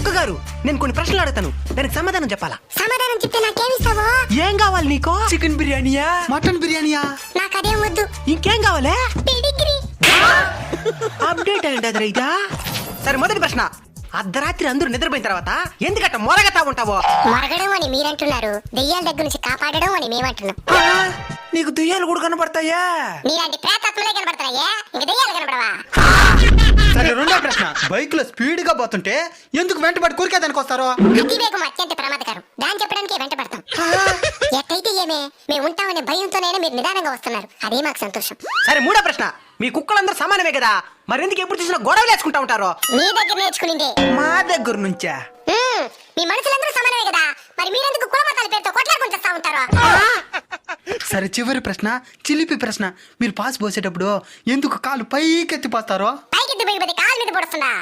కుక్క గారు, నేను కొన్ని ప్రశ్నలు అడుగుతాను, దానికి సమాధానం చెప్పాలా? సమాధానం చెప్తే నాకేమిస్తావో? ఏం కావాలి నీకో? చికెన్ బిర్యానీయా, మటన్ బిర్యానీయా? నాకు అదేం వద్దు. ఇంకేం కావాలే? పెడిగ్రీ. అప్డేట్ అయ్యింది అది రైతా. సరే, మొదటి ప్రశ్న. అర్ధరాత్రి అందరూ నిద్రపోయిన తర్వాత ఎందుకట్ట మొరగతా ఉంటావో? మరగడం అని మీరంటున్నారు, దెయ్యాల దగ్గర నుంచి కాపాడడం అని మేమంటున్నాం. నీకు దెయ్యాలు కూడా కనపడతాయా? నీలాంటి ప్రేతాత్మలే కనపడతాయా, ఇంక దెయ్యాలు కనపడవా? సరే, రెండో ప్రశ్న. బైక్ లో స్పీడ్ గా పోతుంటే ఎందుకు వెంటబడి కోరికేదానికి వస్తారు? అతివేగం అత్యంత ప్రమాదకరం, దాన్ని చెప్పడానికి వెంట పడతాం. ఎట్టయితే ఏమే, మేము ఉంటామనే భయంతోనైనా మీరు నిదానంగా వస్తున్నారు, అదే మాకు సంతోషం. సరే, మూడో ప్రశ్న. మీ కుక్కలందరూ సమానమే కదా, మరి ఎందుకు ఎప్పుడు చూసినా గొడవలు వేసుకుంటా ఉంటారు? మీ దగ్గర నేర్చుకునిందే. మా దగ్గర నుంచా? మీ మనుషులందరూ సమానమే కదా, మరి మీరెందుకు కులమతాల పేరుతో కొట్లాడుకుంటూ వస్తా ఉంటారు? సరే, చివరి ప్రశ్న, చిలిపి ప్రశ్న. మీరు పాస్ పోసేటప్పుడు ఎందుకు కాలు పైకెత్తి పోస్తారో? పైకి దిగిపోతే కాలు మీద పడుతుందా?